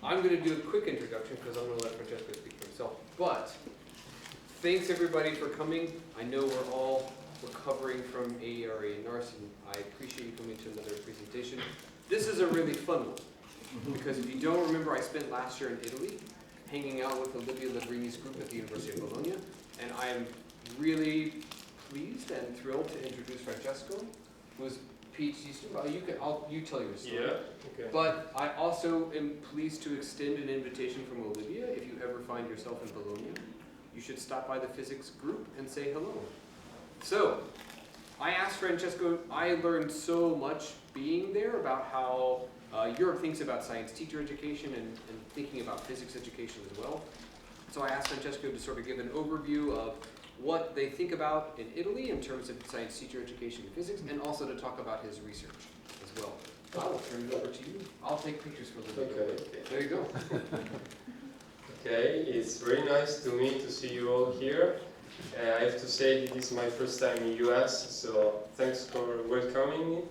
I'm going to do a quick introduction because I'm going to let Francesco speak for himself. But thanks everybody for coming. I know we're all recovering from AERA and NARS, and I appreciate you coming to another presentation. This is a really fun one because if you don't remember, I spent last year in Italy hanging out with Olivia Labrini's group at the University of Bologna, and I am really pleased and thrilled to introduce Francesco, who's a PhD student. Well, you tell your story. Yeah, okay. But I also am pleased to extend an invitation from Olivia. If you ever find yourself in Bologna, you should stop by the physics group and say hello. So, I asked Francesco, I learned so much being there about how Europe thinks about science teacher education and thinking about physics education as well. So I asked Francesco to sort of give an overview of what they think about in Italy in terms of science teacher education and physics, and also to talk about his research as well. I will turn it over to you. I'll take pictures for the video. Okay. There you go. Okay, it's very nice to me to see you all here. I have to say this is my first time in US, so thanks for welcoming me.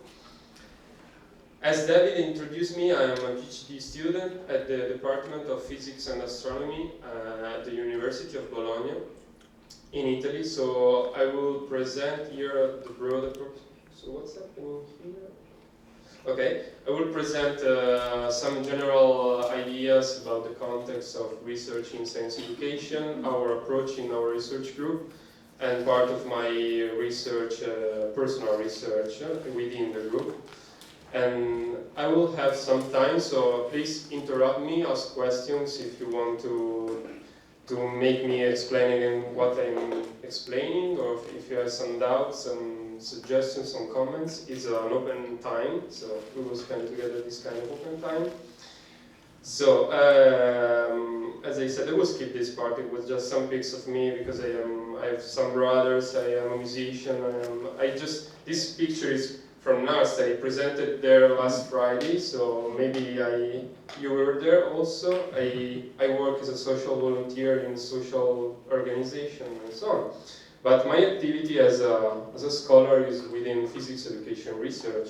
As David introduced me, I am a PhD student at the Department of Physics and Astronomy at the University of Bologna in Italy. So I will present here the broader. So what's happening here? Okay, I will present some general ideas about the context of research in science education, our approach in our research group, and part of my research, personal research within the group. And I will have some time, so please interrupt me, ask questions if you want to make me explain again what I'm explaining, or if you have some doubts, some suggestions, some comments. It's an open time, so we will spend together this kind of open time. So, as I said, I will skip this part. It was just some pics of me because I have some brothers. I am a musician. This picture is from NARS. I presented there last Friday, so maybe you were there also. I work as a social volunteer in social organization and so on. But my activity as a scholar is within physics education research.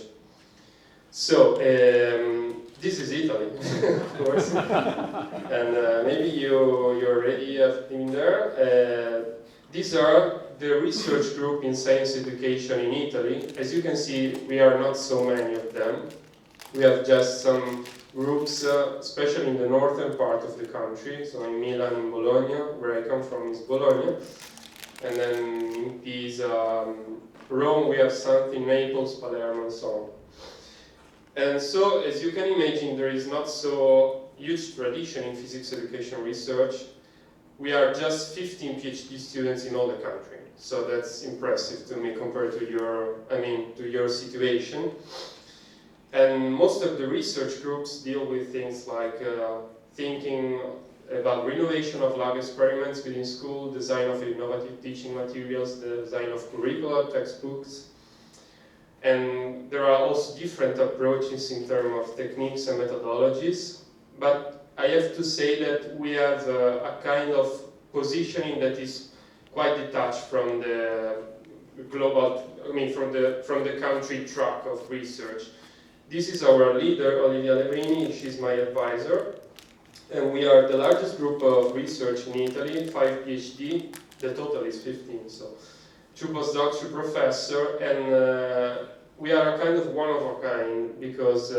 So, this is Italy, of course. And maybe you already have been there. These are the research group in science education in Italy. As you can see, we are not so many of them. We have just some groups, especially in the northern part of the country. So in Milan and Bologna, where I come from is Bologna. And then in Pisa, Rome, we have something, Naples, Palermo, and so on. And so, as you can imagine, there is not so huge tradition in physics education research. We are just 15 PhD students in all the country. So that's impressive to me compared to your situation. And most of the research groups deal with things like thinking about renovation of lab experiments within school, design of innovative teaching materials, the design of curricula, textbooks. And there are also different approaches in terms of techniques and methodologies. But I have to say that we have a kind of positioning that is quite detached from the global, from the country track of research. This is our leader, Olivia Lebrini. She's my advisor. And we are the largest group of research in Italy, 5 PhD. The total is 15, so 2 postdocs, 2 professors, and we are a kind of one of a kind because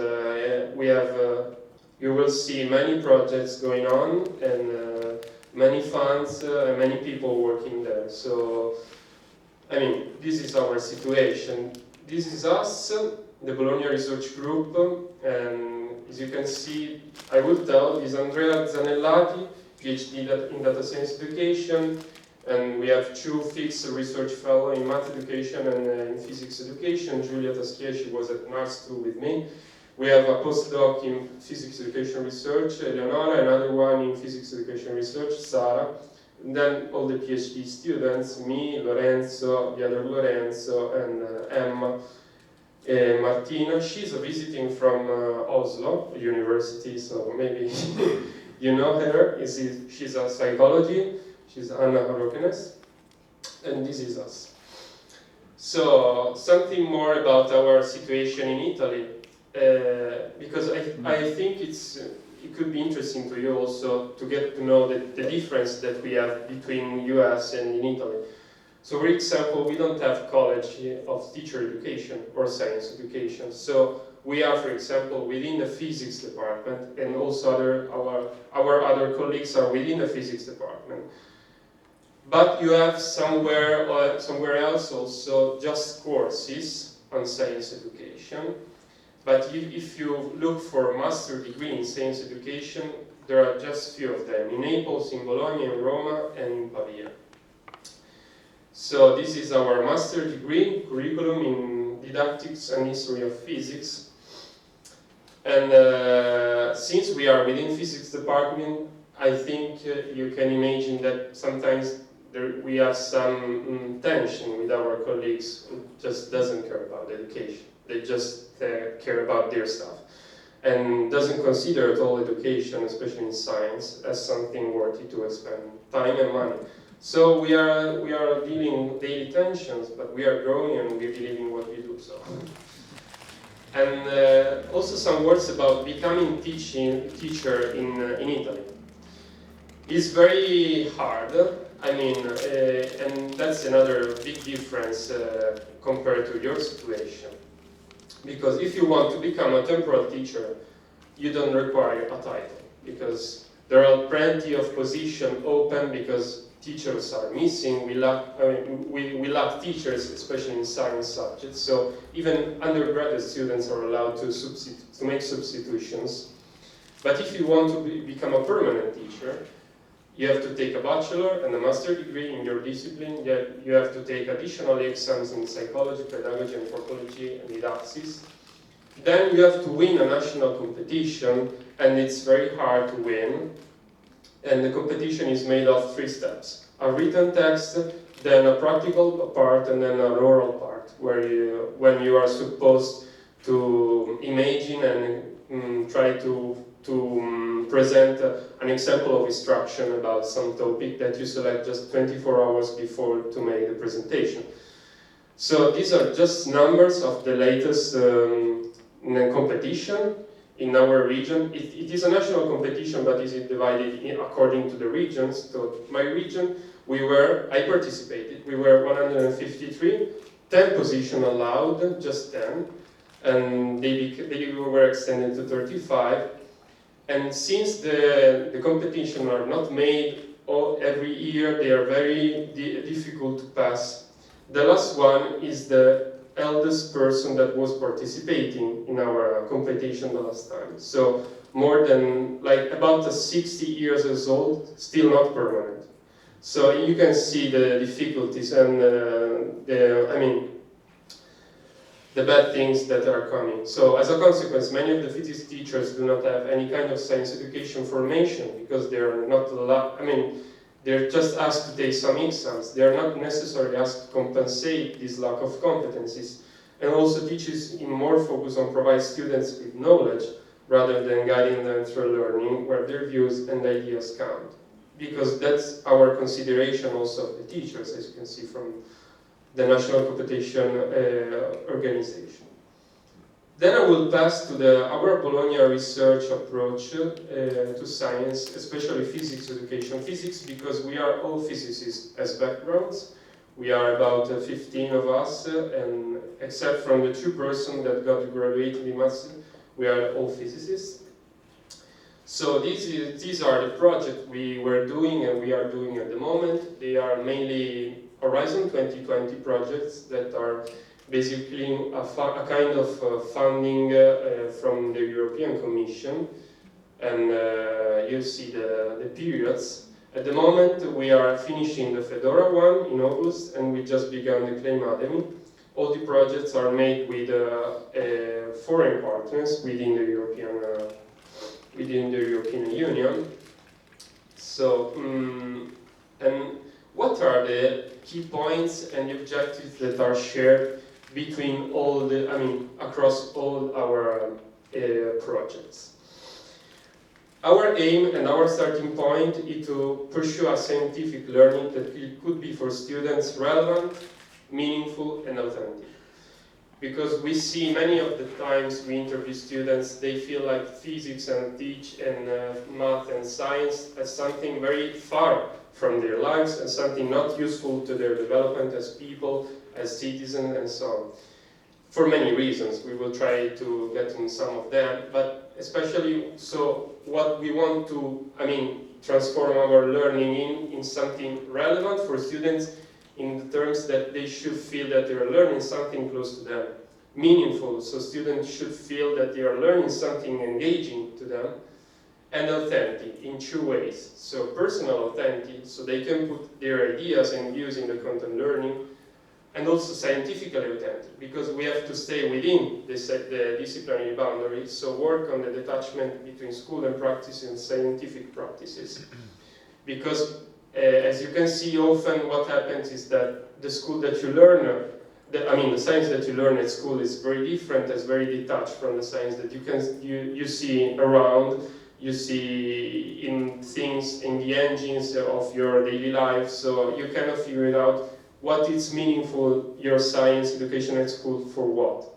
we have, you will see many projects going on and many funds and many people working there. So, this is our situation. This is us, the Bologna Research Group, and as you can see, I will tell, is Andrea Zanellati, PhD in Data Science Education, and we have 2 fixed research fellows in math education and in physics education. Giulia Taschia, she was at NARS too with me. We have a postdoc in physics education research, Eleonora, another one in physics education research, Sara. And then all the PhD students, me, Lorenzo, the other Lorenzo, and Emma. Martina, she's visiting from Oslo University, so maybe you know her. She's a psychology. She's Anna Harokenes, and this is us. So, something more about our situation in Italy, because I think it it could be interesting to you also to get to know the difference that we have between US and in Italy. So for example, we don't have college of teacher education or science education. So we are, for example, within the physics department, and also our other colleagues are within the physics department. But you have somewhere else also just courses on science education. But if you look for a master degree in science education, there are just few of them, in Naples, in Bologna, in Roma, and in Pavia. So this is our master degree curriculum in didactics and history of physics. And since we are within physics department, I think you can imagine that sometimes we have some tension with our colleagues who just doesn't care about education. They just care about their stuff and doesn't consider at all education, especially in science, as something worthy to spend time and money. So we are dealing daily tensions, but we are growing and we believe in what we do. So, and also some words about becoming teacher in Italy. It's very hard. I mean, and that's another big difference compared to your situation. Because if you want to become a temporal teacher, you don't require a title, because there are plenty of positions open because teachers are missing. We lack teachers, especially in science subjects. So even undergraduate students are allowed to make substitutions. But if you want to become a permanent teacher, you have to take a bachelor and a master degree in your discipline. You have to take additional exams in psychology, pedagogy, anthropology, and didactics. Then you have to win a national competition, and it's very hard to win. And the competition is made of 3 steps: a written text, then a practical part, and then an oral part, when you are supposed to imagine and try to present an example of instruction about some topic that you select just 24 hours before to make the presentation. So these are just numbers of the latest competition in our region. It is a national competition, but is divided according to the regions. So my region, I participated, we were 153, 10 positions allowed, just 10, and they were extended to 35. And since the competition are not made every year, they are very difficult to pass. The last one is the eldest person that was participating in our competition the last time. So more than, about 60 years old, still not permanent. So you can see the difficulties and the bad things that are coming. So as a consequence, many of the physics teachers do not have any kind of science education formation because they're not allowed, they're just asked to take some exams. They're not necessarily asked to compensate this lack of competencies. And also teachers more focus on provide students with knowledge rather than guiding them through learning where their views and ideas count. Because that's our consideration also of the teachers, as you can see from the National Competition Organization. Then I will pass to our Bologna research approach to science, especially physics education. Physics, because we are all physicists as backgrounds. We are about 15 of us, and except from the 2 persons that got graduated in master, we are all physicists. So these are the projects we were doing and we are doing at the moment. They are mainly Horizon 2020 projects that are basically a kind of funding from the European Commission, and you see the periods. At the moment we are finishing the Fedora one in August, and we just began the Claim Academy. All the projects are made with foreign partners within the European Union. So, and what are the key points and objectives that are shared between all across all our projects? Our aim and our starting point is to pursue a scientific learning that could be for students relevant, meaningful, and authentic. because we see many of the times we interview students, they feel like physics and math and science as something very far from their lives and something not useful to their development as people, as citizens, and so on. For many reasons, we will try to get in some of them, but especially so what we want to, transform our learning in something relevant for students in the terms that they should feel that they are learning something close to them, meaningful, so students should feel that they are learning something engaging to them, and authentic in two ways. So personal authentic, so they can put their ideas and views in the content learning, and also scientifically authentic, because we have to stay within the disciplinary boundaries, so work on the detachment between school and practice and scientific practices. Because as you can see, often what happens is that the school that you learn, the science that you learn at school is very different, is very detached from the science that you see around, you see in things, in the engines of your daily life, so you cannot figure it out what is meaningful, your science education at school for what.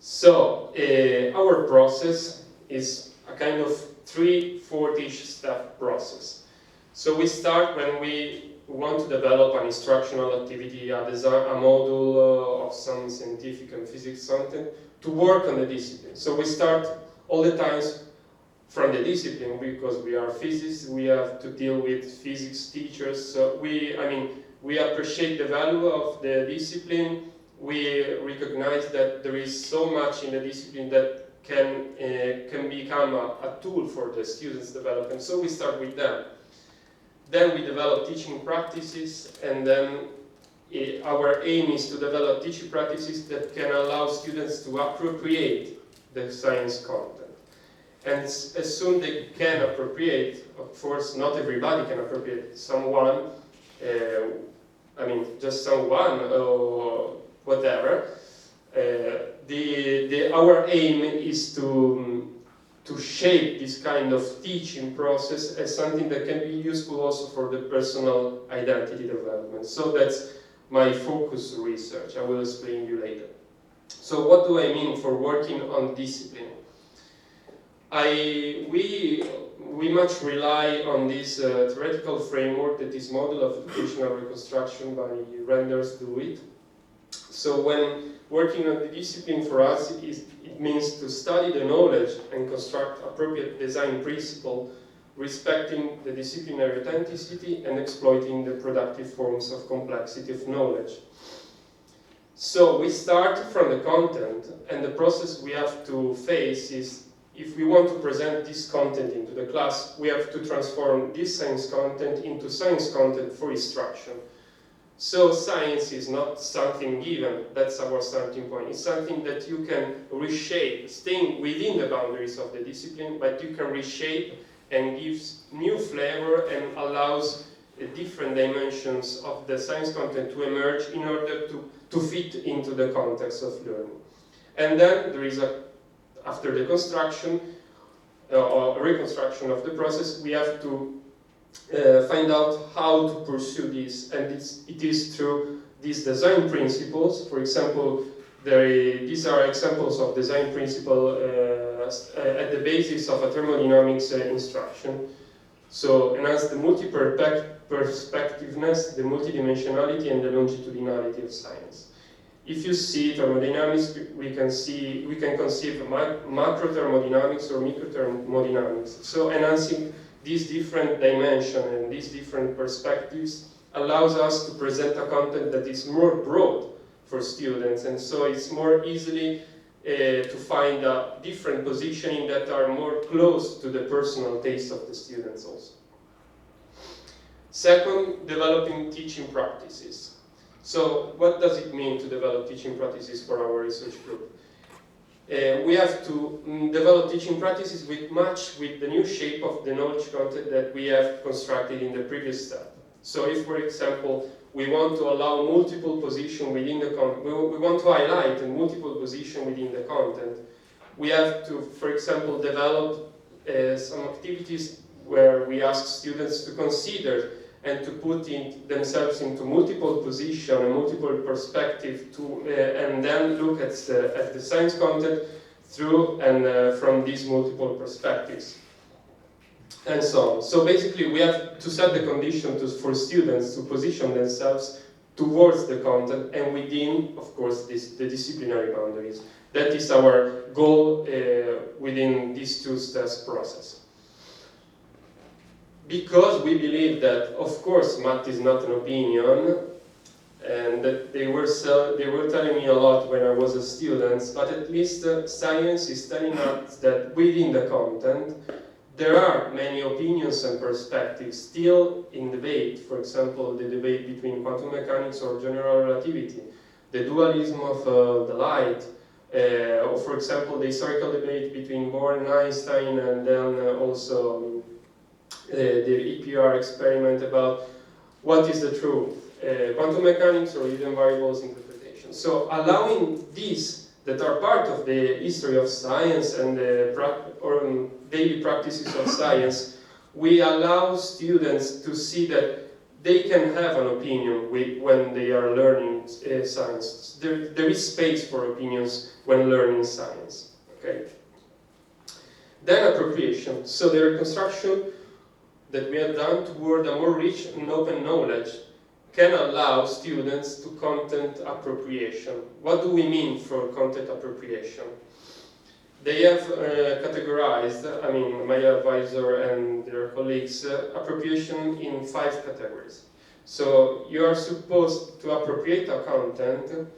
So our process is a kind of 3-4-ish step process. So we start when we want to develop an instructional activity, a module of some scientific and physics content to work on the discipline. So we start all the times from the discipline, because we are physicists, we have to deal with physics teachers. So we appreciate the value of the discipline. We recognize that there is so much in the discipline that can become a tool for the students' development. So we start with them. Then we develop teaching practices, and then our aim is to develop teaching practices that can allow students to appropriate the science content. And as soon they can appropriate, of course, not everybody can appropriate, someone, just someone or whatever. Our aim is to shape this kind of teaching process as something that can be useful also for the personal identity development. So that's my focus research. I will explain you later. So what do I mean for working on discipline? We much rely on this theoretical framework that is model of educational reconstruction by Renders do it. So when working on the discipline for us, it means to study the knowledge and construct appropriate design principle, respecting the disciplinary authenticity and exploiting the productive forms of complexity of knowledge. So we start from the content, and the process we have to face is, if we want to present this content into the class, we have to transform this science content into science content for instruction. So science is not something given, that's our starting point. It's something that you can reshape, staying within the boundaries of the discipline, but you can reshape and gives new flavor and allows different dimensions of the science content to emerge in order to fit into the context of learning. And then there is after the construction or reconstruction of the process, we have to find out how to pursue this, and it is through these design principles. For example, these are examples of design principles at the basis of a thermodynamics instruction. So enhance the multi-perspectiveness, the multidimensionality, and the longitudinality of science. If you see thermodynamics, we can conceive macro thermodynamics or micro thermodynamics. So enhancing these different dimensions and these different perspectives allows us to present a content that is more broad for students, and so it's more easily to find a different positioning that are more close to the personal taste of the students also. Second, developing teaching practices. So what does it mean to develop teaching practices for our research group? We have to develop teaching practices match with the new shape of the knowledge content that we have constructed in the previous step. So if, for example, we want to allow multiple position within the content, we want to highlight a multiple position within the content, we have to, for example, develop some activities where we ask students to consider and to put themselves into multiple positions and multiple perspectives, and then look at the science content through and from these multiple perspectives, and so on. So basically, we have to set the condition for students to position themselves towards the content and within, of course, the disciplinary boundaries. That is our goal within this two-steps process. Because we believe that, of course, math is not an opinion, and that they were telling me a lot when I was a student, but at least science is telling us that within the content, there are many opinions and perspectives still in debate. For example, the debate between quantum mechanics or general relativity, the dualism of the light, or for example, the historical debate between Bohr and Einstein, and then also the EPR experiment about what is the truth, quantum mechanics or hidden variables interpretation. So allowing these that are part of the history of science and the daily practices of science, we allow students to see that they can have an opinion when they are learning science. There is space for opinions when learning science. Okay. Then appropriation. So the reconstruction that we have done toward a more rich and open knowledge can allow students to content appropriation. What do we mean for content appropriation? They have categorized, my advisor and their colleagues, appropriation in 5 categories. So you are supposed to appropriate a content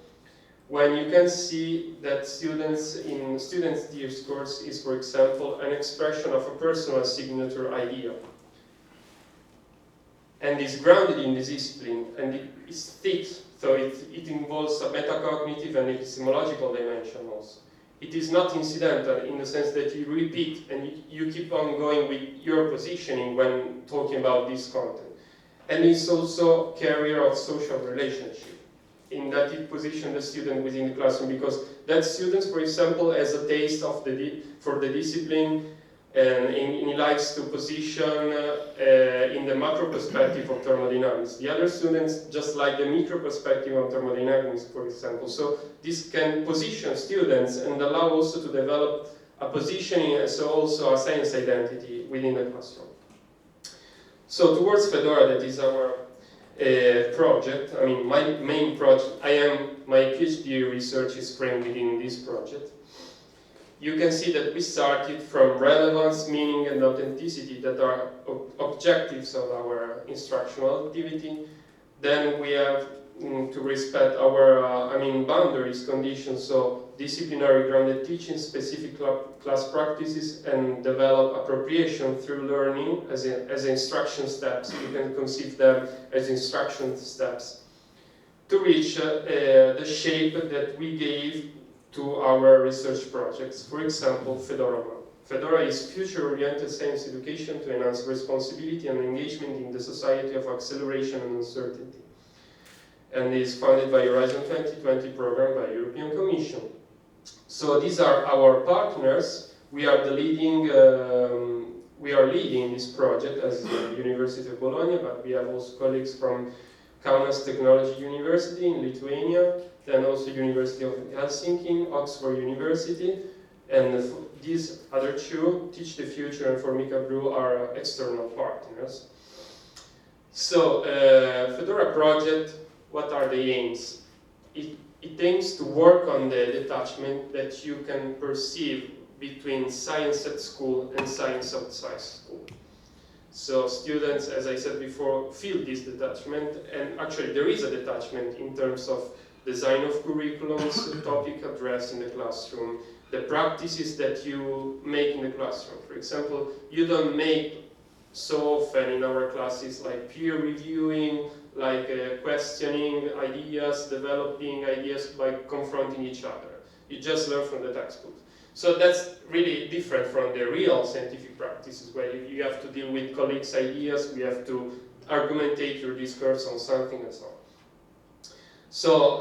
when you can see that students' discourse is, for example, an expression of a personal signature idea, and is grounded in discipline, and it is thick, so it involves a metacognitive and epistemological dimension also. It is not incidental in the sense that you repeat and you keep on going with your positioning when talking about this content. And it's also carrier of social relationship, in that it positions the student within the classroom, because that student, for example, has a taste of for the discipline, and he likes to position in the macro perspective of thermodynamics. The other students just like the micro perspective of thermodynamics, for example. So this can position students and allow also to develop a positioning and so also a science identity within the classroom. So towards Fedora, that is our project, my main project, my PhD research is framed within this project. You can see that we started from relevance, meaning, and authenticity that are objectives of our instructional activity. Then we have to respect our boundaries, conditions, so disciplinary grounded teaching, specific class practices, and develop appropriation through learning as instruction steps. You can conceive them as instruction steps to reach the shape that we gave to our research projects. For example, Fedora. Fedora is future-oriented science education to enhance responsibility and engagement in the society of acceleration and uncertainty, and is funded by Horizon 2020 program by European Commission. So these are our partners. We are leading this project as the University of Bologna, but we have also colleagues from Kaunas Technology University in Lithuania, then also University of Helsinki, Oxford University, and these other two, Teach the Future and Formica Brew, are external partners. So, Fedora project, what are the aims? It aims to work on the detachment that you can perceive between science at school and science outside school. So students, as I said before, feel this detachment, and actually there is a detachment in terms of design of curriculums, topic addressed in the classroom, the practices that you make in the classroom. For example, you don't make so often in our classes like peer reviewing, like questioning ideas, developing ideas by confronting each other. You just learn from the textbook. So that's really different from the real scientific practices where you have to deal with colleagues' ideas, we have to argumentate your discourse on something and so on. So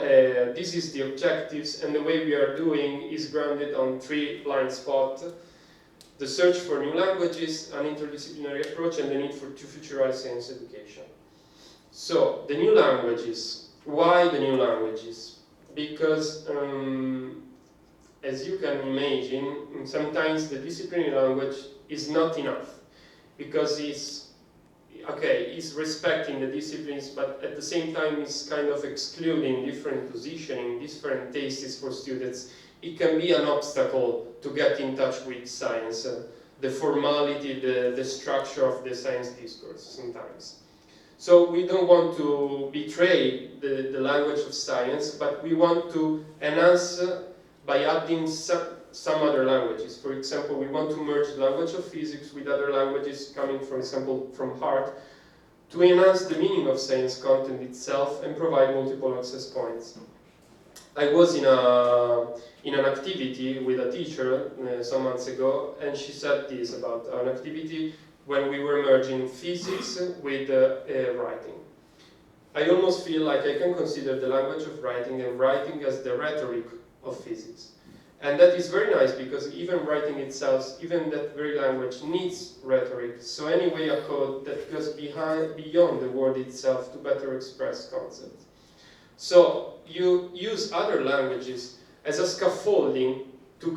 this is the objectives, and the way we are doing is grounded on 3 blind spots: the search for new languages, an interdisciplinary approach, and the need to futurize science education. So, the new languages. Why the new languages? Because, as you can imagine, sometimes the disciplinary language is not enough, because it's respecting the disciplines, but at the same time it's kind of excluding different positioning, different tastes for students. It can be an obstacle to get in touch with science, the formality, the structure of the science discourse sometimes. So we don't want to betray the language of science, but we want to enhance by adding some other languages. For example, we want to merge the language of physics with other languages coming, for example, from art, to enhance the meaning of science content itself and provide multiple access points. I was in an activity with a teacher some months ago, and she said this about an activity when we were merging physics with writing. I almost feel like I can consider the language of writing and writing as the rhetoric of physics. And that is very nice, because even writing itself, even that very language needs rhetoric. So anyway, a code that goes beyond the word itself to better express concepts. So you use other languages as a scaffolding to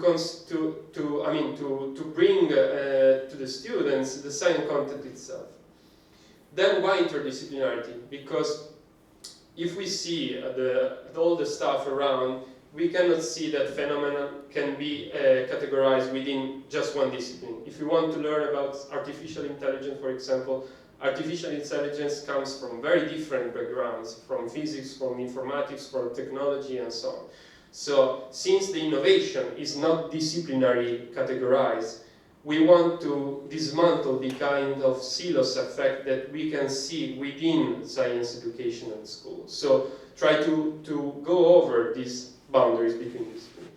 bring to the students the science content itself. Then why interdisciplinarity? Because if we see all the stuff around, we cannot see that phenomena can be categorized within just one discipline. If you want to learn about artificial intelligence, for example, artificial intelligence comes from very different backgrounds, from physics, from informatics, from technology, and so on. So, since the innovation is not disciplinary categorized, we want to dismantle the kind of silos effect that we can see within science education at school. So, try to go over these boundaries between disciplines.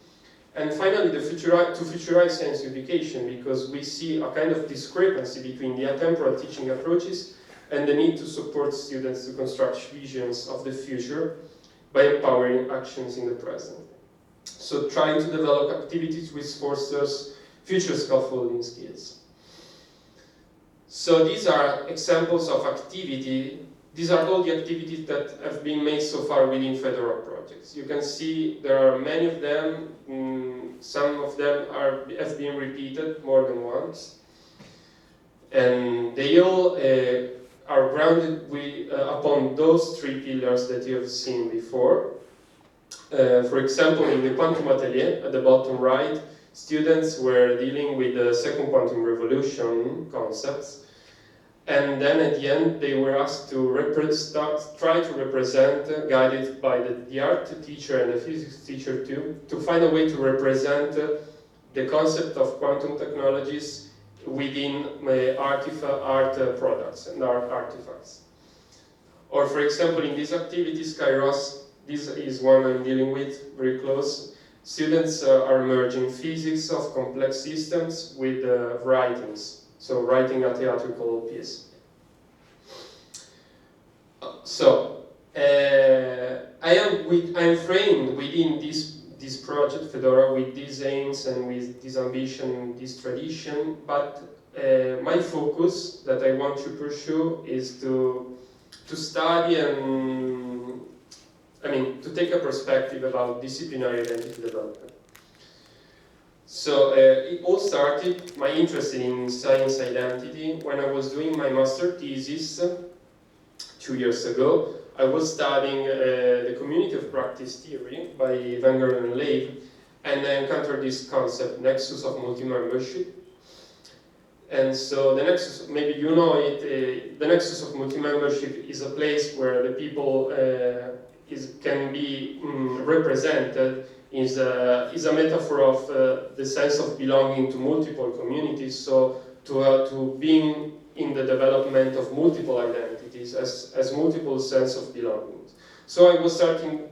And finally, to futurize science education, because we see a kind of discrepancy between the atemporal teaching approaches and the need to support students to construct visions of the future by empowering actions in the present. So trying to develop activities which fosters future scaffolding skills. So these are examples of activity. These are all the activities that have been made so far within Fedora projects. You can see there are many of them. Some of them have been repeated more than once. And they all are grounded upon those three pillars that you have seen before. For example, in the Quantum Atelier, at the bottom right, students were dealing with the second quantum revolution concepts. And then at the end, they were asked to try to represent, guided by the art teacher and the physics teacher too, to find a way to represent the concept of quantum technologies within art products and art artifacts. Or for example, in these activities, Kairos, this is one I'm dealing with very close. Students are merging physics of complex systems with writings. So writing a theatrical piece. So I'm framed within this project Fedora with these aims and with this ambition, this tradition. But my focus that I want to pursue is to study and to take a perspective about disciplinary identity development. So it all started, my interest in science identity, when I was doing my master thesis 2 years ago. I was studying the community of practice theory by Wenger and Leib, and I encountered this concept, nexus of multi-membership. And so the nexus, maybe you know it, the nexus of multi-membership is a place where the people can be represented. Is a metaphor of the sense of belonging to multiple communities, so to being in the development of multiple identities as multiple sense of belonging. So I was starting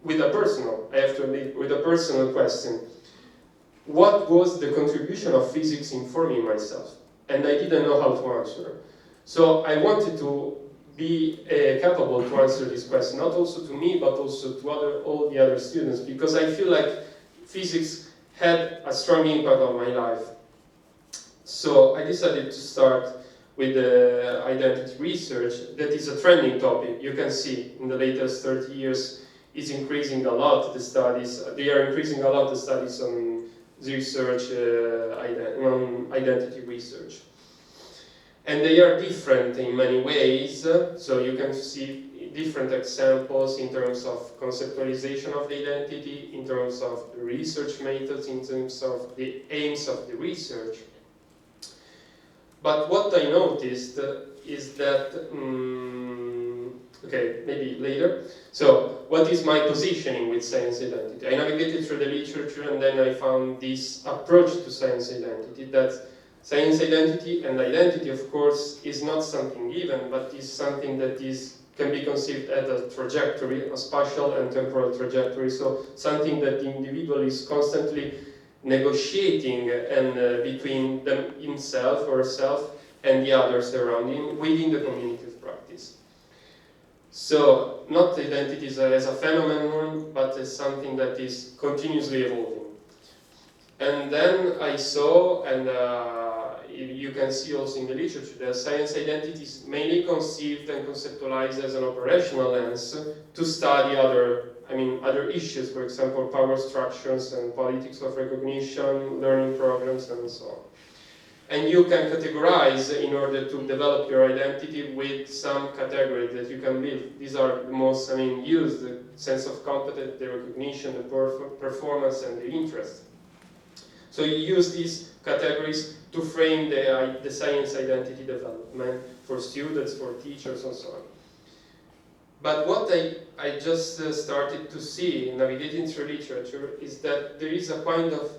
with a personal, I have to admit, with a personal question. What was the contribution of physics in forming myself? And I didn't know how to answer. So I wanted to be capable to answer this question, not also to me, but also to all the other students, because I feel like physics had a strong impact on my life. So I decided to start with identity research, that is a trending topic. You can see in the latest 30 years is increasing a lot the studies. They are increasing a lot the studies on research, on identity research. And they are different in many ways, so you can see different examples in terms of conceptualization of the identity, in terms of research methods, in terms of the aims of the research. But what I noticed is that, okay, maybe later. So, what is my positioning with science identity? I navigated through the literature and then I found this approach to science identity, that science identity and identity, of course, is not something given, but is something that can be conceived as a trajectory, a spatial and temporal trajectory, so something that the individual is constantly negotiating and between himself or herself and the others around him within the community of practice. So, not identity as a phenomenon, but as something that is continuously evolving. And then I saw, and you can see also in the literature, that science identity is mainly conceived and conceptualized as an operational lens to study other issues, for example, power structures and politics of recognition, learning programs, and so on. And you can categorize in order to develop your identity with some categories that you can build. These are the most used: the sense of competence, the recognition, the performance, and the interest. So you use these categories to frame the science identity development for students, for teachers, and so on. But what I just started to see in navigating through literature is that there is a kind of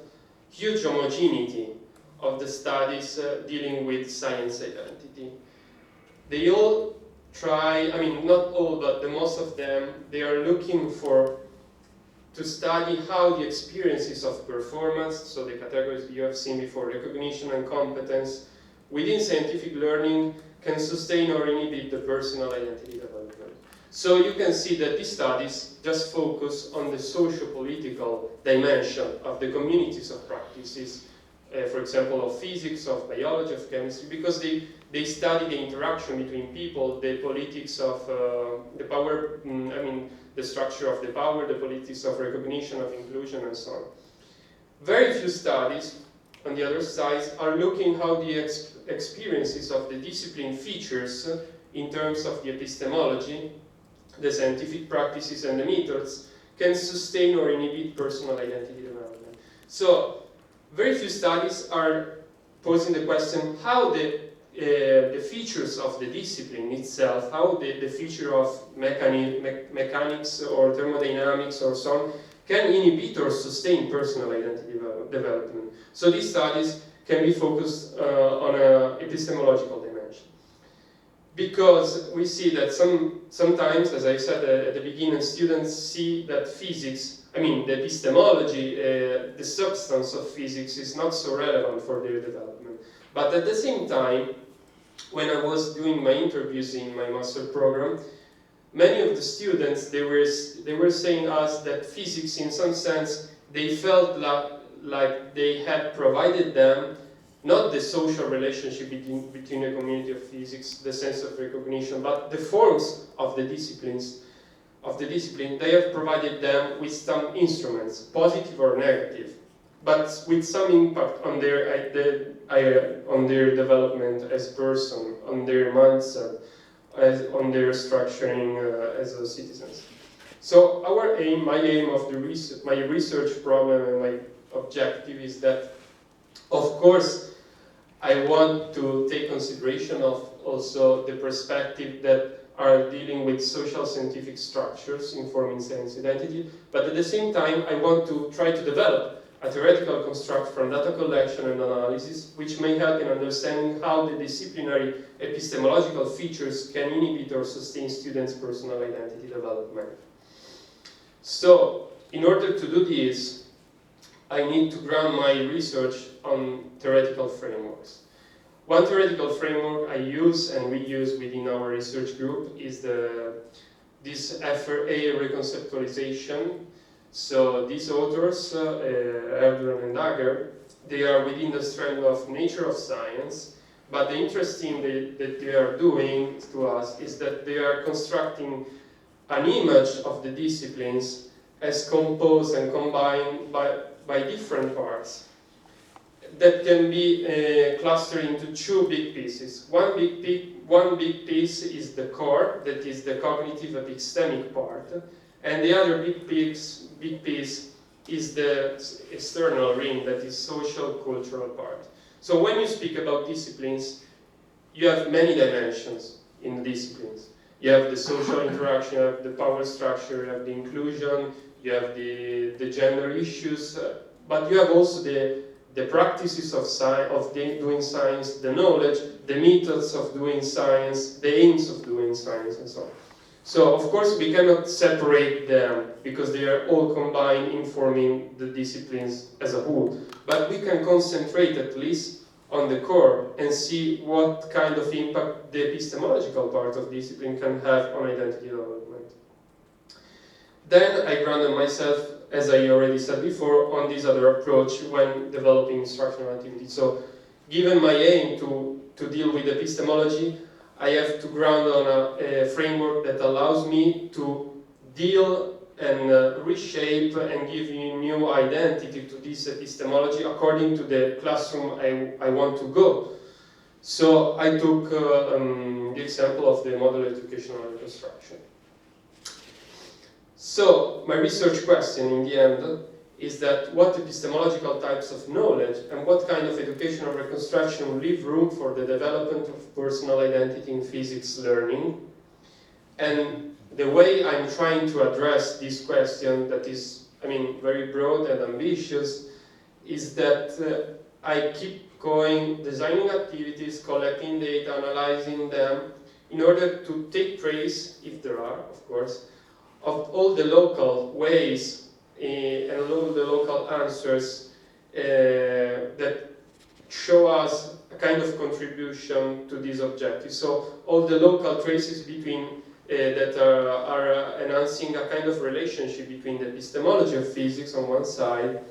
huge homogeneity of the studies dealing with science identity. They all try, not all, but the most of them, they are looking to study how the experiences of performance, so the categories you have seen before, recognition and competence, within scientific learning can sustain or inhibit the personal identity development. So you can see that these studies just focus on the socio-political dimension of the communities of practices, for example, of physics, of biology, of chemistry, because they study the interaction between people, the politics of the power, the structure of the power, the politics of recognition, of inclusion, and so on. Very few studies, on the other side, are looking how the experiences of the discipline features in terms of the epistemology, the scientific practices, and the methods can sustain or inhibit personal identity development. So, very few studies are posing the question how the features of the discipline itself, how the feature of mechanics or thermodynamics or so on, can inhibit or sustain personal identity development. So these studies can be focused on an epistemological dimension. Because we see that sometimes, as I said at the beginning, students see that physics, the epistemology, the substance of physics is not so relevant for their development. But at the same time, when I was doing my interviews in my master program, many of the students, they were saying us that physics, in some sense, they felt like they had provided them not the social relationship between a community of physics, the sense of recognition, but the forms of the disciplines. They have provided them with some instruments, positive or negative, but with some impact on their development as person, on their mindset, on their structuring as citizens. So our aim, my aim of my research problem and my objective is that, of course, I want to take consideration of also the perspective that are dealing with social scientific structures informing science identity, but at the same time I want to try to develop a theoretical construct from data collection and analysis which may help in understanding how the disciplinary epistemological features can inhibit or sustain students' personal identity development. So, in order to do this, I need to ground my research on theoretical frameworks. One theoretical framework I use and we use within our research group is this FRA reconceptualization. So these authors, Erdogan and Dagger, they are within the strand of nature of science, But the interesting that they are doing to us is that they are constructing an image of the disciplines as composed and combined by different parts that can be clustered into two big pieces. One big piece is the core, that is the cognitive epistemic part, and the other big piece is the external ring, that is social cultural part. So when you speak about disciplines, you have many dimensions in disciplines. You have the social interaction, you have the power structure, you have the inclusion, you have the gender issues, but you have also the practices of doing science, the knowledge, the methods of doing science, the aims of doing science, and so on. So, of course, we cannot separate them because they are all combined in forming the disciplines as a whole. But we can concentrate at least on the core and see what kind of impact the epistemological part of discipline can have on identity development. Then I grounded myself, as I already said before, on this other approach when developing instructional activity. So, given my aim to deal with epistemology, I have to ground on a framework that allows me to deal and reshape and give you new identity to this epistemology according to the classroom I want to go. So I took the example of the model educational reconstruction. So my research question in the end is that what epistemological types of knowledge and what kind of educational reconstruction leave room for the development of personal identity in physics learning. And the way I'm trying to address this question that is, very broad and ambitious is that I keep going, designing activities, collecting data, analyzing them in order to take trace, if there are, of course, of all the local ways and all the local answers that show us a kind of contribution to this objective. So all the local traces between that are enhancing a kind of relationship between the epistemology of physics on one side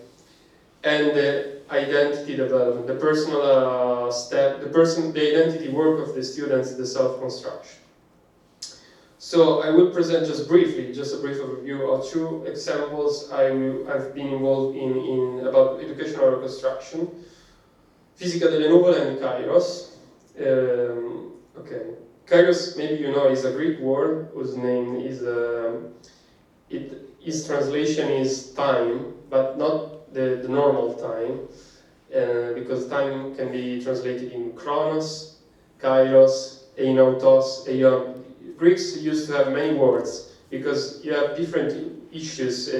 and the identity development, the personal step, the identity work of the students, the self-construction. So I will present just a brief overview of two examples I've been involved in about educational reconstruction. Fisica delle nuvole and Kairos. Okay. Kairos, maybe you know, is a Greek word whose name is, its translation is time, but not the normal time, because time can be translated in chronos, kairos, einautos, eion. Greeks used to have many words because you have different issues,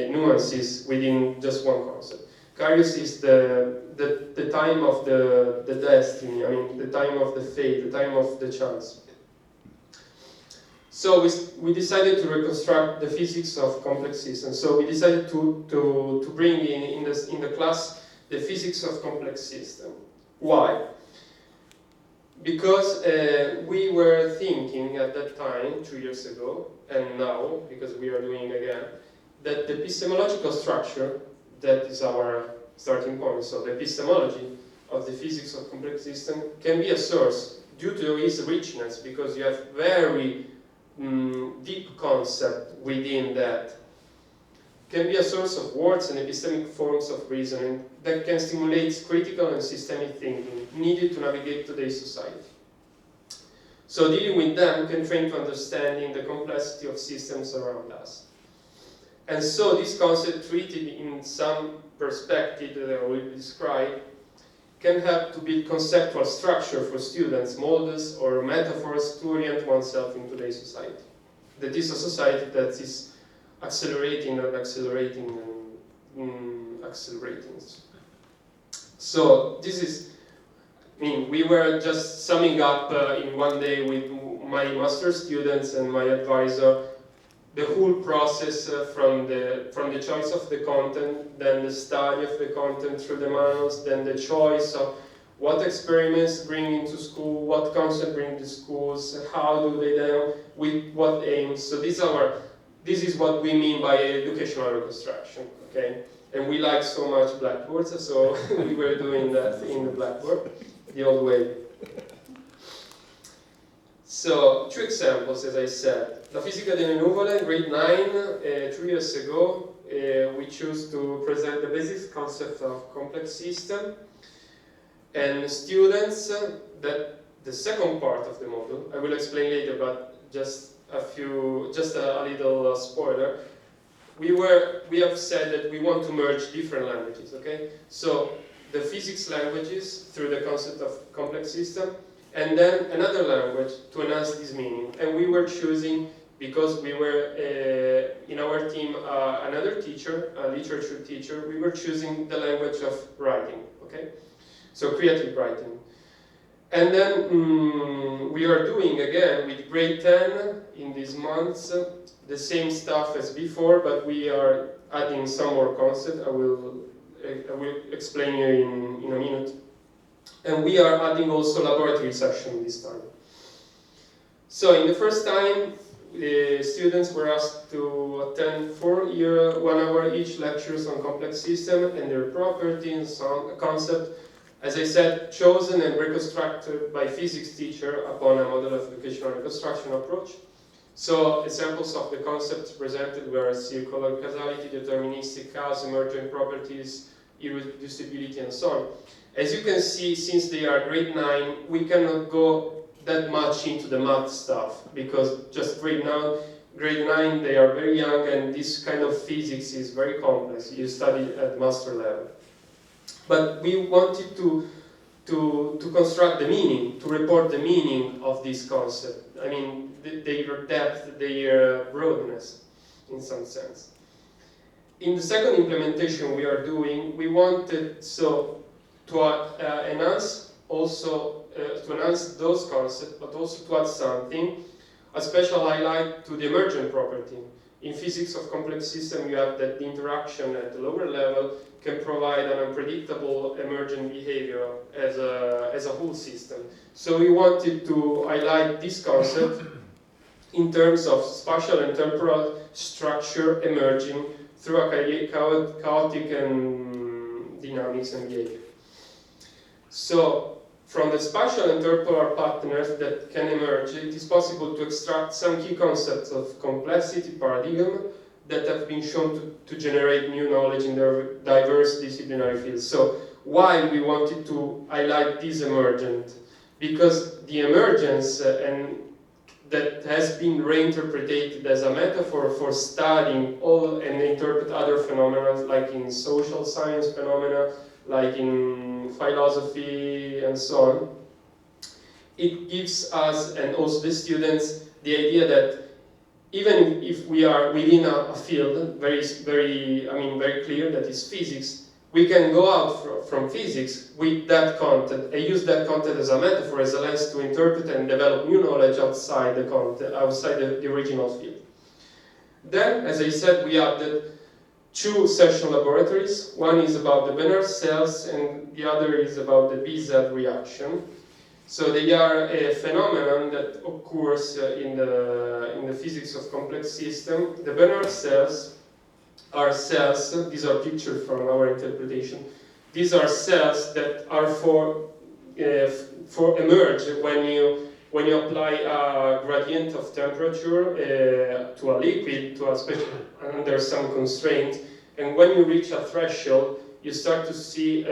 nuances within just one concept. Kairos is the time of the destiny, the time of the fate, the time of the chance. So we decided to reconstruct the physics of complex systems. So we decided to bring in the class the physics of complex system. Why? Because we were thinking at that time, 2 years ago, and now, because we are doing again, that the epistemological structure, that is our starting point, so the epistemology of the physics of complex system can be a source due to its richness, because you have very deep concept within that. Can be a source of words and epistemic forms of reasoning that can stimulate critical and systemic thinking needed to navigate today's society. So dealing with them can train to understanding the complexity of systems around us. And so this concept, treated in some perspective that I will describe, can help to build conceptual structure for students, models or metaphors to orient oneself in today's society. That is a society that is accelerating and accelerating and accelerating. So this is, we were just summing up in one day with my master students and my advisor the whole process from the choice of the content, then the study of the content through the manuals, then the choice of what experiments bring into school, what concept bring to schools, how do they then, with what aims. So this is what we mean by educational reconstruction, okay? And we like so much blackboards, so we were doing that in the blackboard, the old way. So, two examples, as I said. La fisica delle nuvole, grade 9, 3 years ago, we chose to present the basic concept of complex system. And students, that the second part of the module, I will explain later, but just a little spoiler. We have said that we want to merge different languages, okay? So, the physics languages through the concept of complex system, and then another language to enhance this meaning. And we were choosing, because we were, in our team, another teacher, a literature teacher, we were choosing the language of writing, okay? So creative writing. And then we are doing, again, with grade 10, in these months, the same stuff as before, but we are adding some more concepts. I will explain you in a minute. And we are adding also laboratory session this time. So in the first time, the students were asked to attend 1 hour each lectures on complex system and their properties, concept, as I said, chosen and reconstructed by physics teacher upon a model of educational reconstruction approach. So examples of the concepts presented were circular causality, deterministic cause, emergent properties, irreducibility, and so on. As you can see, since they are grade 9, we cannot go that much into the math stuff, because just grade 9, they are very young, and this kind of physics is very complex. You study at master level. But we wanted to construct the meaning, to report the meaning of this concept. I mean, their depth, their broadness, in some sense. In the second implementation we are doing, we wanted to enhance those concepts, but also to add something, a special highlight to the emergent property. In physics of complex system, you have that the interaction at the lower level can provide an unpredictable emergent behavior as a whole system. So we wanted to highlight this concept in terms of spatial and temporal structure emerging through a chaotic and dynamics and behavior. So, from the spatial and temporal patterns that can emerge, it is possible to extract some key concepts of complexity paradigm that have been shown to generate new knowledge in their diverse disciplinary fields. So, why we wanted to highlight this emergent? Because the emergence that has been reinterpreted as a metaphor for studying all and interpret other phenomena, like in social science phenomena, like in philosophy and so on. It gives us, and also the students, the idea that even if we are within a field very clear, that is physics, we can go out from physics with that content and use that content as a metaphor, as a lens to interpret and develop new knowledge outside the content, outside the original field. Then, as I said, we added 2 session laboratories. One is about the Bénard cells, and the other is about the BZ reaction. So they are a phenomenon that occurs in the physics of complex system. The Bénard cells are cells, these are pictures from our interpretation. These are cells that are for emerge when you apply a gradient of temperature to a liquid, to a special, under some constraint, and when you reach a threshold, you start to see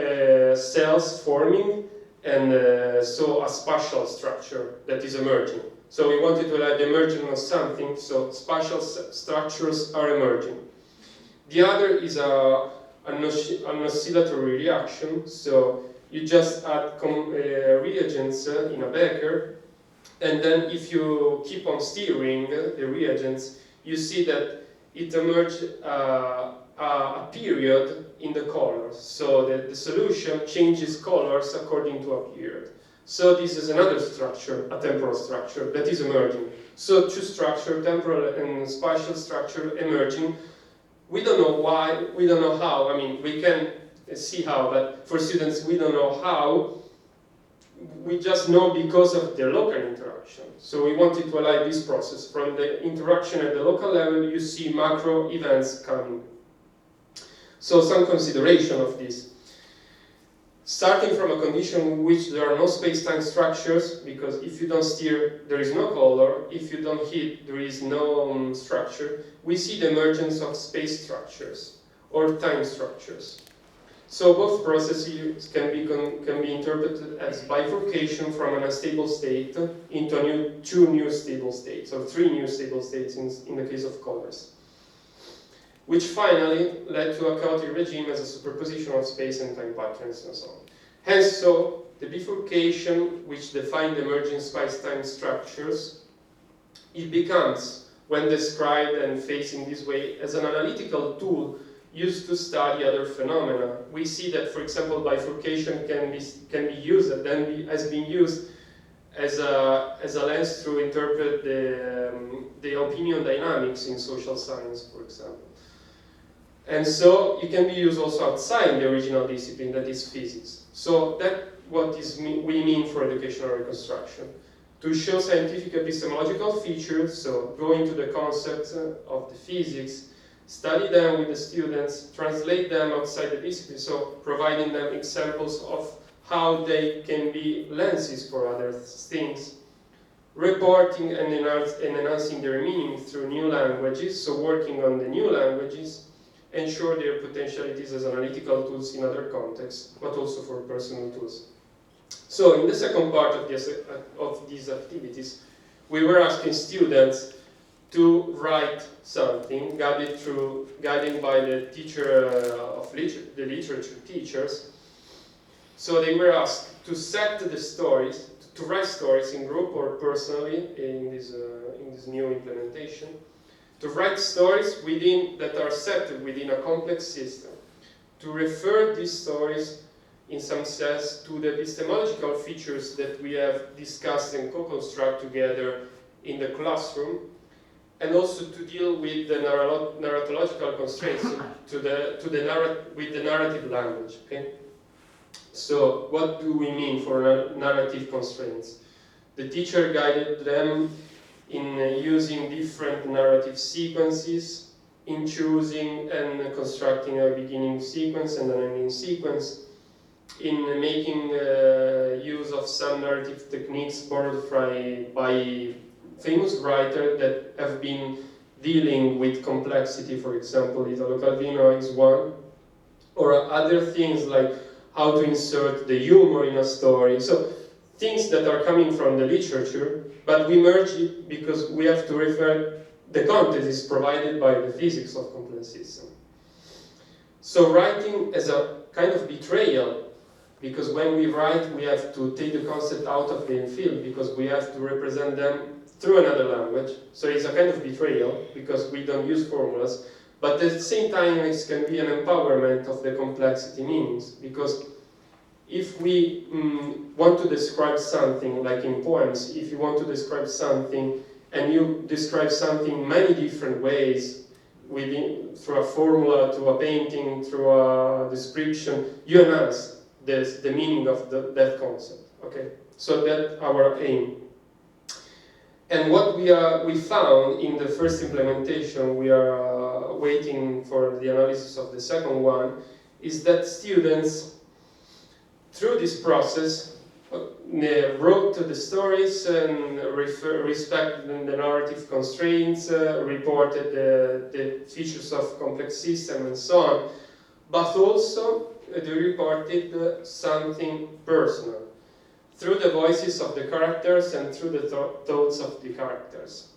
cells forming, and so a spatial structure that is emerging. So we wanted to highlight the emergence of something, so spatial structures are emerging. The other is an oscillatory reaction, so you just add reagents in a beaker, and then if you keep on stirring the reagents, you see that it emerges a period in the colors. So the solution changes colors according to a period. So this is another structure, a temporal structure, that is emerging. So 2 structures, temporal and spatial structure emerging. We don't know why, we don't know how. I mean, we can see how, but for students, we don't know how. We just know because of the local interaction. So we wanted to highlight this process. From the interaction at the local level, you see macro events coming. So some consideration of this. starting from a condition in which there are no space-time structures, because if you don't steer, there is no color. If you don't hit, there is no structure. We see the emergence of space structures or time structures. So both processes can be interpreted as bifurcation from an unstable state into two new stable states, or three new stable states in the case of colors, which finally led to a chaotic regime as a superposition of space and time patterns and so on. Hence, so the bifurcation, which defined the emerging space-time structures, it becomes, when described and faced in this way, as an analytical tool used to study other phenomena. We see that, for example, bifurcation can be used, and then has been used as a lens to interpret the opinion dynamics in social science, for example. And so it can be used also outside the original discipline, that is physics. So that's what we mean for educational reconstruction. To show scientific epistemological features, so go into the concepts of the physics, study them with the students, translate them outside the discipline, so providing them examples of how they can be lenses for other things, reporting and enhancing their meaning through new languages, so working on the new languages, ensure their potentialities as analytical tools in other contexts, but also for personal tools. So in the second part of these activities, we were asking students to write something, guided by the teacher the literature teachers. So they were asked to set the stories, to write stories in group or personally in this new implementation, to write stories that are set within a complex system, to refer these stories in some sense to the epistemological features that we have discussed and co-construct together in the classroom, and also to deal with the narratological constraints with the narrative language. Okay? So what do we mean for narrative constraints? The teacher guided them in using different narrative sequences, in choosing and constructing a beginning sequence and an ending sequence, in making use of some narrative techniques borrowed by famous writers that have been dealing with complexity. For example, Italo Calvino is one, or other things like how to insert the humor in a story. So things that are coming from the literature, but we merge it because we have to refer, the content is provided by the physics of complex system. So writing as a kind of betrayal, because when we write, we have to take the concept out of the field, because we have to represent them through another language. So it's a kind of betrayal, because we don't use formulas, but at the same time it can be an empowerment of the complexity meanings, because if we want to describe something, like in poems, if you want to describe something, and you describe something many different ways, through a formula, to a painting, through a description, you enhance the meaning of that concept. Okay, so that's our aim. And what we found in the first implementation, we are waiting for the analysis of the second one, is that students, through this process, wrote the stories and respected the narrative constraints, reported the features of complex system and so on, but also they reported something personal through the voices of the characters and through the thoughts of the characters.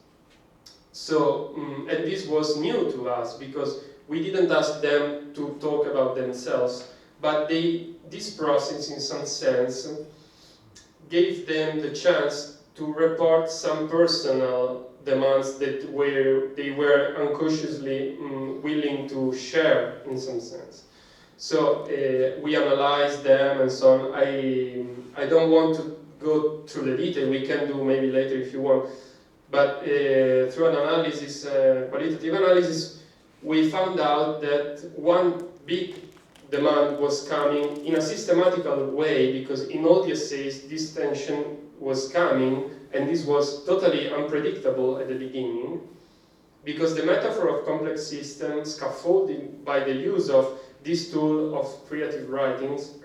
So, and this was new to us, because we didn't ask them to talk about themselves, but this process, in some sense, gave them the chance to report some personal demands that they were unconsciously willing to share, in some sense. So we analyzed them and so on. I don't want to go through the detail. We can do maybe later if you want. But through an analysis, qualitative analysis, we found out that one big demand was coming in a systematical way, because in all the essays this tension was coming, and this was totally unpredictable at the beginning, because the metaphor of complex systems, scaffolded by the use of this tool of creative writings,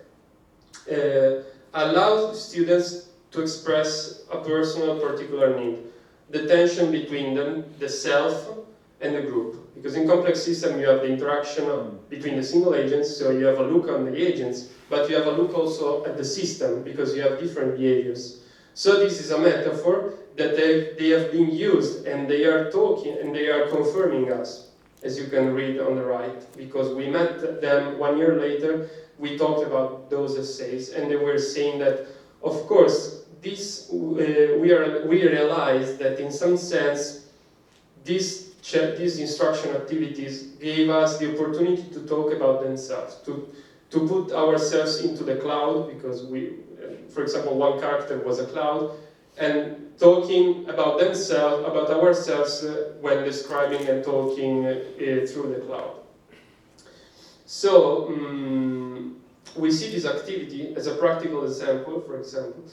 allows students to express a personal particular need. The tension between them, the self and the group. Because in complex system you have the interaction between the single agents, so you have a look on the agents, but you have a look also at the system because you have different behaviors. So this is a metaphor that they have been used, and they are talking and they are confirming us, as you can read on the right, because we met them 1 year later. We talked about those essays, and they were saying that, of course, this we realized that in some sense these instruction activities gave us the opportunity to talk about themselves, to put ourselves into the cloud, because we, for example, one character was a cloud, and talking about themselves, about ourselves when describing and talking through the cloud. So we see this activity as a practical example, for example,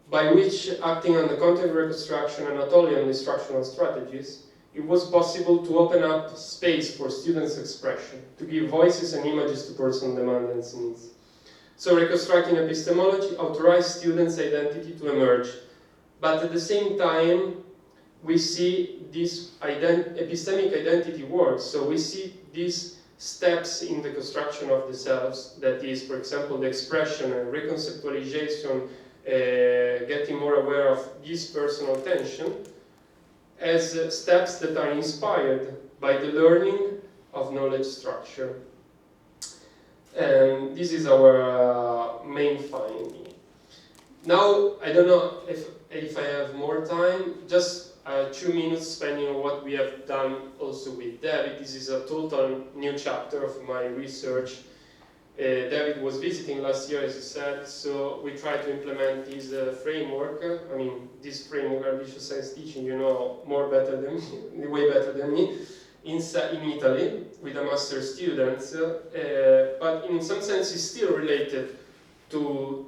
by which, acting on the content reconstruction and not only on the instructional strategies, it was possible to open up space for students' expression, to give voices and images to personal demands and needs. So reconstructing epistemology authorized students' identity to emerge, but at the same time, we see this epistemic identity work. So we see these steps in the construction of the selves, that is, for example, the expression and reconceptualization, getting more aware of this personal tension, as steps that are inspired by the learning of knowledge structure. And this is our main finding. Now, I don't know if I have more time, just 2 minutes spending on what we have done also with David. This is a total new chapter of my research. David was visiting last year, as he said, so we tried to implement this framework. I mean, this framework, ambitious science teaching, you know way better than me, in Italy, with a master student, but in some sense it's still related to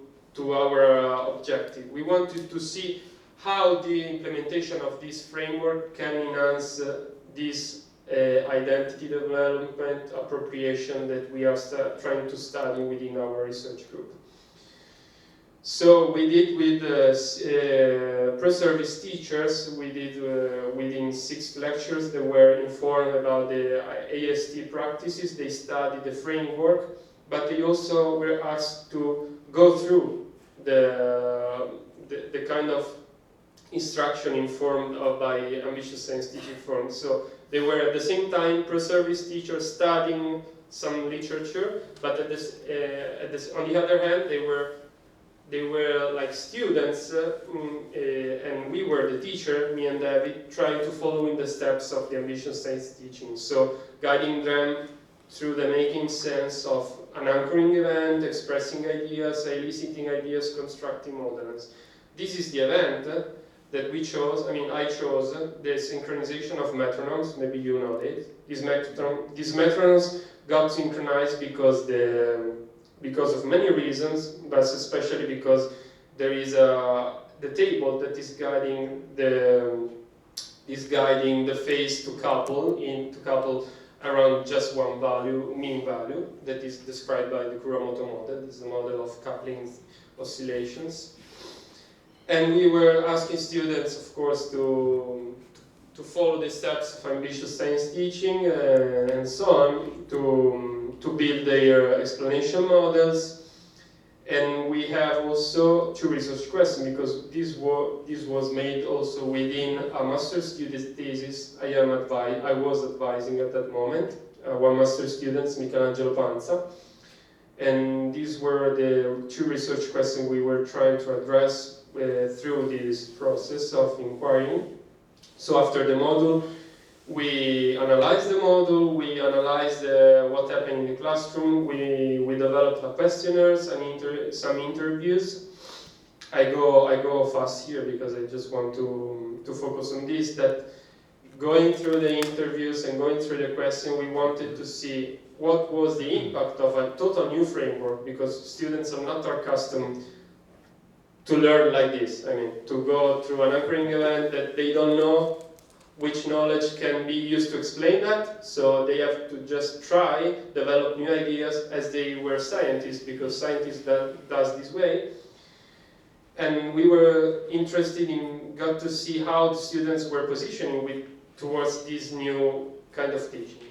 our objective. We wanted to see how the implementation of this framework can enhance this identity development, appropriation that we are trying to study within our research group. So we did with pre-service teachers, we did within 6 lectures. They were informed about the AST practices, they studied the framework, but they also were asked to go through the kind of instruction informed by ambitious science teaching forms. So they were at the same time pre-service teachers studying some literature, but on the other hand, they were like students, and we were the teacher, me and David, trying to follow in the steps of the ambitious science teaching. So guiding them through the making sense of an anchoring event, expressing ideas, eliciting ideas, constructing models. This is the event that we chose. I chose the synchronization of metronomes. Maybe you know it. These metronomes got synchronized because of many reasons, but especially because there is the table that is guiding the phase to couple around just one value, mean value, that is described by the Kuramoto model. This is a model of coupling oscillations. And we were asking students, of course, to follow the steps of ambitious science teaching and so on, to build their explanation models. And we have also 2 research questions, because this was made also within a master's student thesis I was advising at that moment, one master's student, Michelangelo Panza. And these were the 2 research questions we were trying to address through this process of inquiry. So after the module, we analyzed the model, we analyzed what happened in the classroom, we developed a questionnaires and some interviews. I go fast here because I just want to focus on this, that going through the interviews and going through the question, we wanted to see what was the impact of a total new framework, because students are not accustomed to learn like this. To go through an anchoring event that they don't know which knowledge can be used to explain that. So they have to just try, develop new ideas as they were scientists, because scientists does this way. And we were interested in, got to see how the students were positioning towards this new kind of teaching.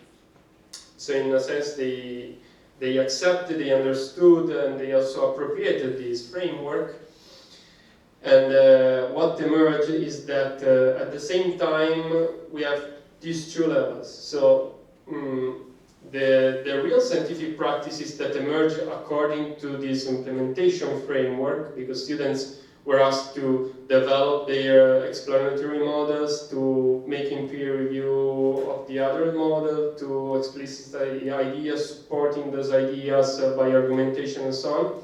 So in a sense, they accepted, they understood, and they also appropriated this framework. And what emerged is that at the same time we have these two levels. So the real scientific practices that emerge according to this implementation framework, because students were asked to develop their explanatory models, to making peer review of the other model, to explicit ideas, supporting those ideas by argumentation and so on,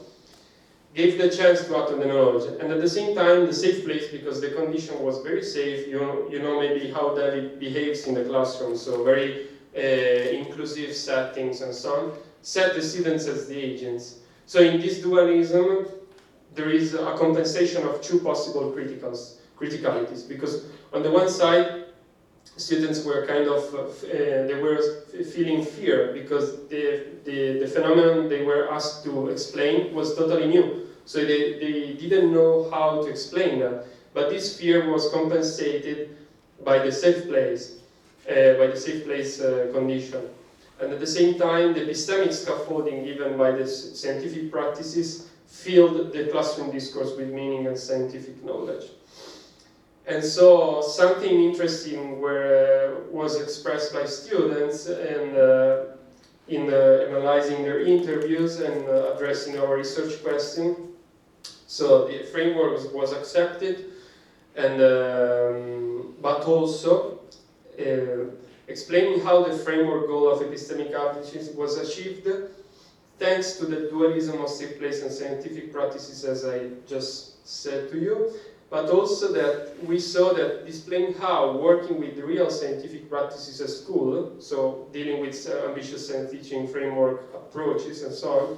gave the chance to act on the knowledge. And at the same time, the safe place, because the condition was very safe, you know maybe how David behaves in the classroom, so very inclusive settings and so on, set the students as the agents. So in this dualism, there is a compensation of two possible criticalities, because on the one side, students were kind of, they were feeling fear, because the phenomenon they were asked to explain was totally new. So they didn't know how to explain that. But this fear was compensated by the safe place, condition. And at the same time, the epistemic scaffolding given by the scientific practices filled the classroom discourse with meaning and scientific knowledge. And so something interesting was expressed by students and in analyzing their interviews and addressing our research question. So the framework was accepted, and but also explaining how the framework goal of epistemic outreach was achieved thanks to the dualism of safe place and scientific practices, as I just said to you, but also that we saw that displaying how working with the real scientific practices at school, so dealing with ambitious science teaching framework approaches and so on,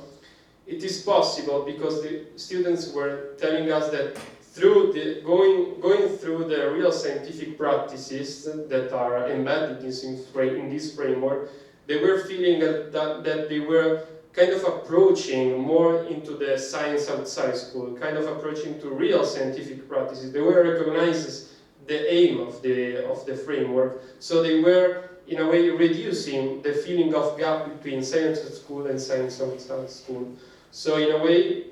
it is possible because the students were telling us that through going through the real scientific practices that are embedded in this framework, they were feeling that they were kind of approaching more into the science outside school, kind of approaching to real scientific practices. They were recognizing the aim of the framework, so they were in a way reducing the feeling of gap between science at school and science outside school. So in a way,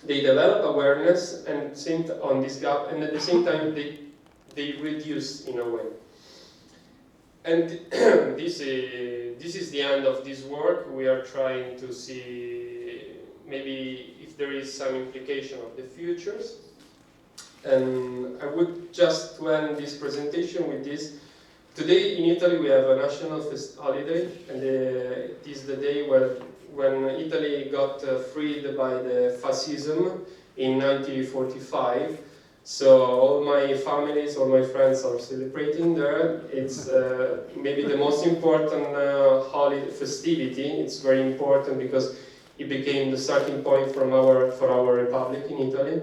they develop awareness and on this gap, and at the same time they reduce in a way. And this is the end of this work. We are trying to see maybe if there is some implication of the futures. And I would just to end this presentation with this. Today in Italy we have a national holiday, and it is the day when Italy got freed by the fascism in 1945. So all my families, all my friends are celebrating there. It's maybe the most important holiday festivity. It's very important because it became the starting point for our republic in Italy.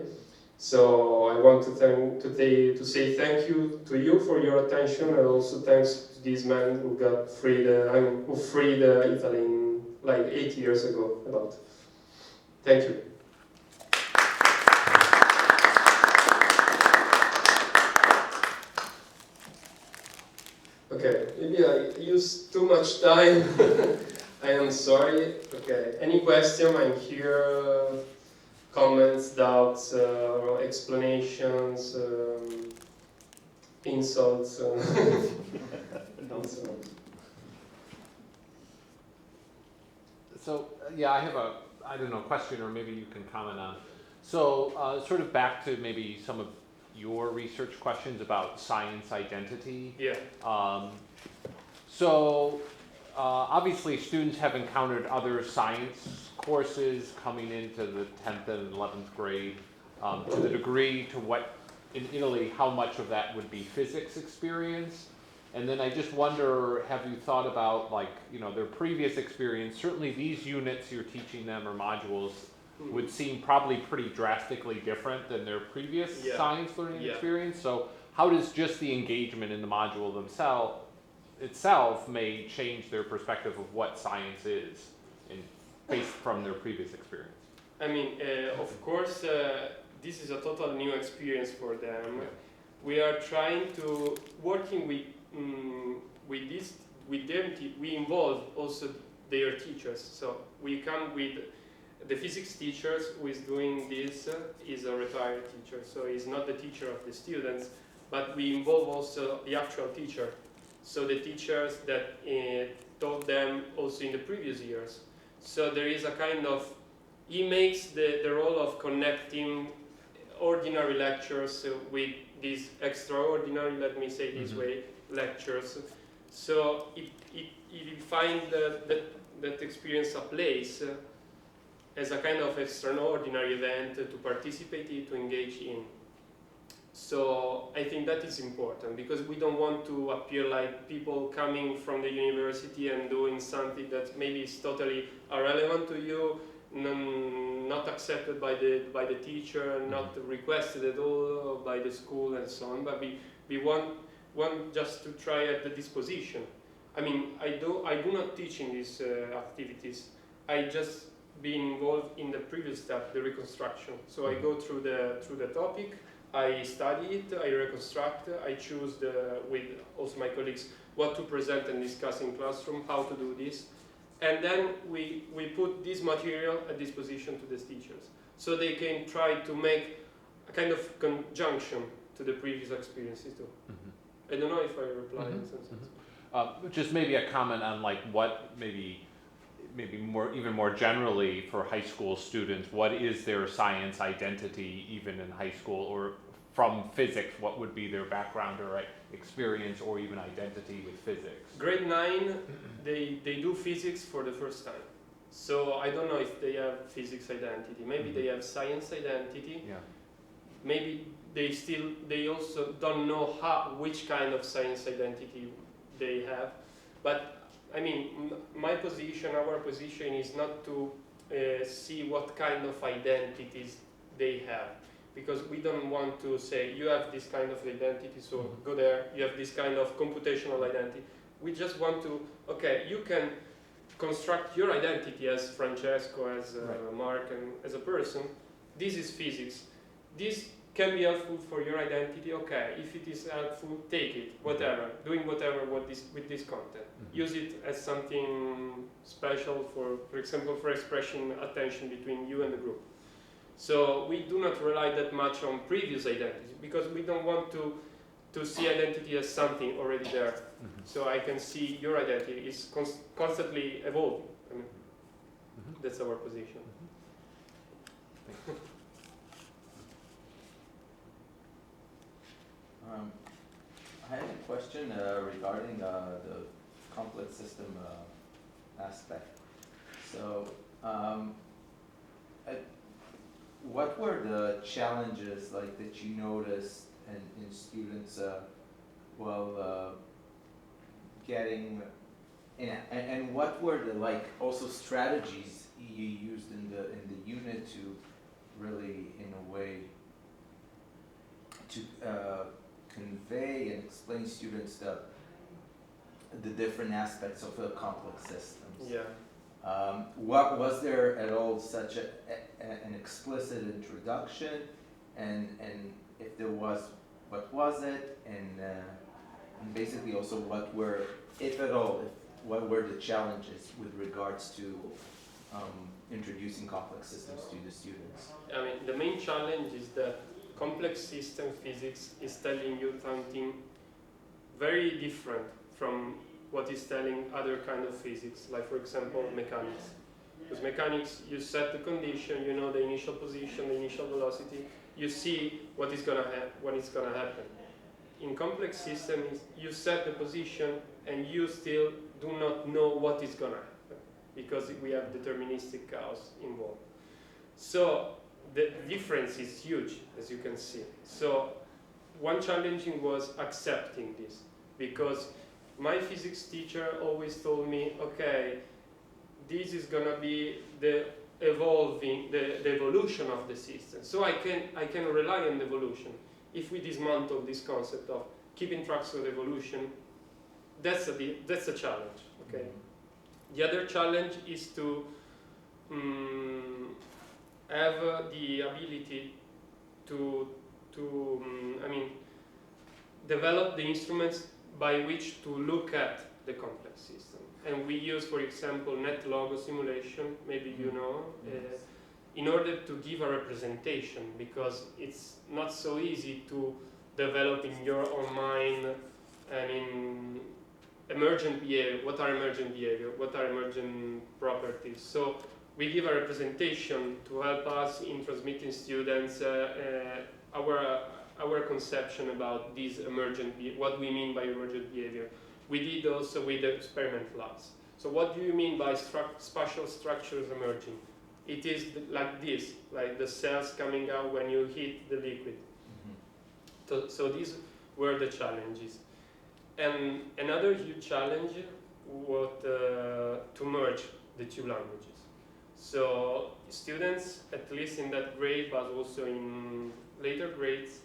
So I want to say thank you to you for your attention, and also thanks to these men who got freed, who freed Italy in like 8 years ago. About. Thank you. Okay, maybe I used too much time. I am sorry. Okay, any question? I'm here. Comments, doubts, explanations, insults. So yeah, I have a question, or maybe you can comment on. So sort of back to maybe some of your research questions about science identity. Yeah. Obviously students have encountered other science courses coming into the 10th and 11th grade. To the degree to what, in Italy, how much of that would be physics experience? And then I just wonder, have you thought about their previous experience? Certainly these units you're teaching them, or modules, would seem probably pretty drastically different than their previous science learning experience. So how does just the engagement in the module itself may change their perspective of what science is, based from their previous experience? I mean, of course, this is a total new experience for them. Yeah. We are trying to working with them. We involve also their teachers. So we come with the physics teachers who is doing this is a retired teacher, so he's not the teacher of the students, but we involve also the actual teacher. So the teachers that taught them also in the previous years. So there is a kind of, he makes the role of connecting ordinary lectures with these extraordinary, let me say this way, lectures. So it finds that experience a place as a kind of extraordinary event to participate in, to engage in. So I think that is important, because we don't want to appear like people coming from the university and doing something that maybe is totally irrelevant to you, not accepted by the teacher, not requested at all by the school and so on. But we want just to try at the disposition. I mean, I do not teach in these activities. I just been involved in the previous step, the reconstruction. So I go through the topic, I study it, I reconstruct, I choose with also my colleagues what to present and discuss in classroom, how to do this. And then we put this material at disposition to the teachers, so they can try to make a kind of conjunction to the previous experiences too. I don't know if I replied in some sense. Just maybe a comment on like what maybe more, even more generally for high school students, what is their science identity even in high school, or from physics, what would be their background or experience or even identity with physics? Grade 9, they do physics for the first time. So I don't know if they have physics identity. Maybe they have science identity. Yeah. Maybe they also don't know which kind of science identity they have. But I mean, our position is not to see what kind of identities they have, because we don't want to say, you have this kind of identity, so go there, you have this kind of computational identity. We just want to, okay, you can construct your identity as Francesco, as Mark, and as a person. This is physics. This can be helpful for your identity, okay. If it is helpful, take it, whatever, doing whatever with this content. Use it as something special for example, for expressing attention between you and the group. So we do not rely that much on previous identity, because we don't want to see identity as something already there. So I can see your identity is constantly evolving. I mean, that's our position. I had a question regarding the complex system aspect. So, what were the challenges like that you noticed in students while getting, and what were the also strategies you used in the unit to really, in a way, to convey and explain students the different aspects of the complex systems? Yeah. What was there at all such an explicit introduction, and if there was, what was it, and basically also what were, if at all, what were the challenges with regards to introducing complex systems to the students? I mean, the main challenge is that complex system physics is telling you something very different from what is telling other kind of physics, like for example mechanics. Because mechanics, you set the condition, you know the initial position, the initial velocity, you see what is gonna happen. In complex systems, you set the position and you still do not know what is gonna happen, because we have deterministic chaos involved. So the difference is huge, as you can see. So one challenging was accepting this, because my physics teacher always told me, okay, this is gonna be the evolution of the system. So I can rely on the evolution. if we dismantle this concept of keeping tracks of evolution, that's a challenge. Okay. The other challenge is to have the ability to develop the instruments by which to look at the complex system. And we use, for example, net logo simulation, maybe you know, in order to give a representation, because it's not so easy to develop in your own mind, emergent behavior. What are emergent behavior? What are emergent properties? So we give a representation to help us in transmitting students our conception about these what we mean by emergent behavior. We did also with the experiment labs. So what do you mean by spatial structures emerging? It is like this, like the cells coming out when you heat the liquid. So these were the challenges. And another huge challenge was to merge the two languages. So students, at least in that grade, but also in later grades,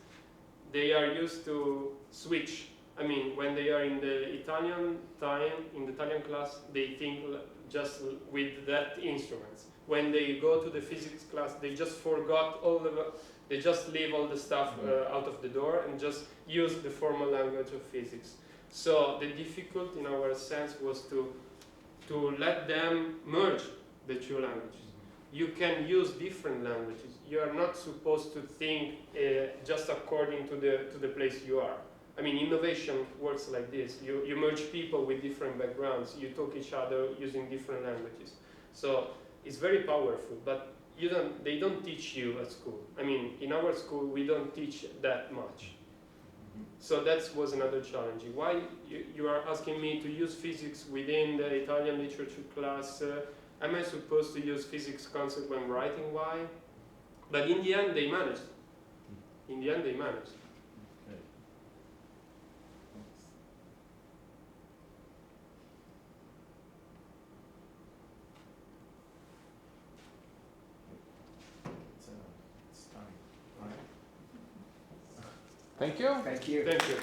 they are used to switch. I mean, when they are in the Italian class, they think just with that instruments. When they go to the physics class, they just forgot they just leave all the stuff out of the door and just use the formal language of physics. So the difficulty in our sense was to let them merge the two languages. You can use different languages. You are not supposed to think just according to the place you are. I mean, innovation works like this. You merge people with different backgrounds. You talk each other using different languages. So it's very powerful, but they don't teach you at school. I mean, in our school, we don't teach that much. So that was another challenge. Why you are asking me to use physics within the Italian literature class? Am I supposed to use physics concept when writing? Why? But in the end, they managed. In the end, they managed. Okay. It's time. All right. Thank you. Thank you. Thank you.